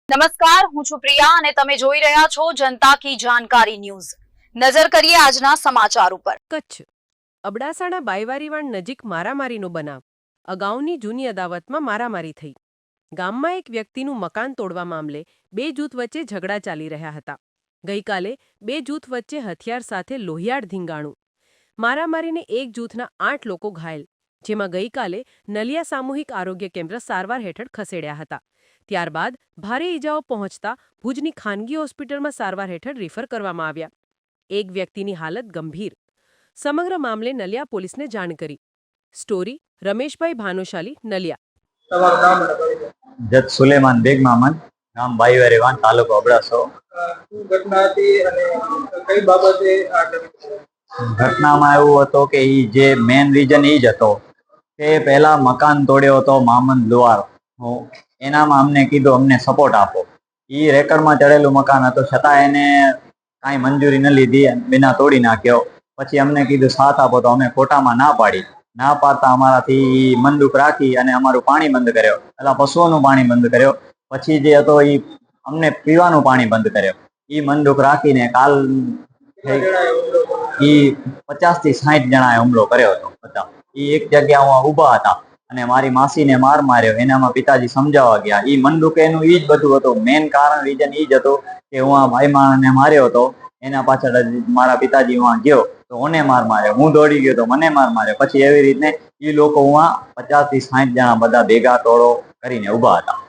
નમસ્કાર, હું છું પ્રિયા અને તમે જોઈ રહ્યા છો જનતા કી જાણકારી ન્યૂઝ। નજર કરીએ આજના સમાચાર ઉપર। કચ્છ અબડાસાના બાયવારીવાડ નજીક મારામારીનો બનાવ। અગાઉની જૂની અદાવતમાં મારામારી થઈ। ગામમાં એક વ્યક્તિનું મકાન તોડવા મામલે બે જૂથ વચ્ચે ઝઘડા ચાલી રહ્યા હતા। ગઈકાલે બે જૂથ વચ્ચે હથિયાર સાથે લોહિયાળ ધીંગાણું। મારામારીને એક જૂથના 8 લોકો ઘાયલ, જેમાં ગઈકાલે નલિયા સામૂહિક આરોગ્ય કેન્દ્ર સારવાર હેઠળ ખસેડ્યા હતા। ત્યારબાદ ભારે ઈજાઓ પહોંચતા ભુજની ખાનગી હોસ્પિટલમાં સારવાર હેઠળ રિફર કરવામાં આવ્યા। એક વ્યક્તિની હાલત ગંભીર। સમગ્ર મામલે નલિયા પોલીસને જાણ કરી। સ્ટોરી રમેશભાઈ ભાનુશાલી, નલિયા। જત સુલેમાન બેગ મામદ, ગામ બાઈવારીવાન, તાલુકો અબડાસો। ઘટનામાં એવું હતું કે જે મેન રીઝન એ જ હતો કે પહેલા મકાન તોડ્યો હતો મામદ લુવાર, એનામાં અમને કીધું અમને સપોર્ટ આપો। એ રેકર્ડમાં ચડેલું મકાન હતું, છતાં એને કાંઈ મંજૂરી ન લીધી, બિના તોડી નાખ્યો। પછી અમને કીધું સાથ આપો, તો અમે ખોટામાં ના પાડી। ના પાડતા અમારાથી મનદુખ રાખી અને અમારું પાણી બંધ કર્યો। પેલા પશુઓનું પાણી બંધ કર્યો, પછી જે હતો એ અમને પીવાનું પાણી બંધ કર્યો। એ મનદુખ રાખીને કાલ એ 50 થી 60 જણાએ હુમલો કર્યો હતો। એ એક જગ્યા ઊભા હતા અને મારી માસીને માર માર્યો। એનામાં પિતાજી સમજાવવા ગયા। એ મનદુખ એનું એ જ બધું હતું, મેન કારણ રીઝન એ જ હતું કે હું આ ભાઈ માણસને માર્યો હતો, એના પાછળ મારા પિતાજી વહાં ગયો તો મને માર માર્યો, હું દોડી ગયો તો મને માર માર્યો। પછી એવી રીતને એ લોકો વહાં 50 થી 60 જણા બધા ભેગા ટોળો કરીને ઊભા હતા।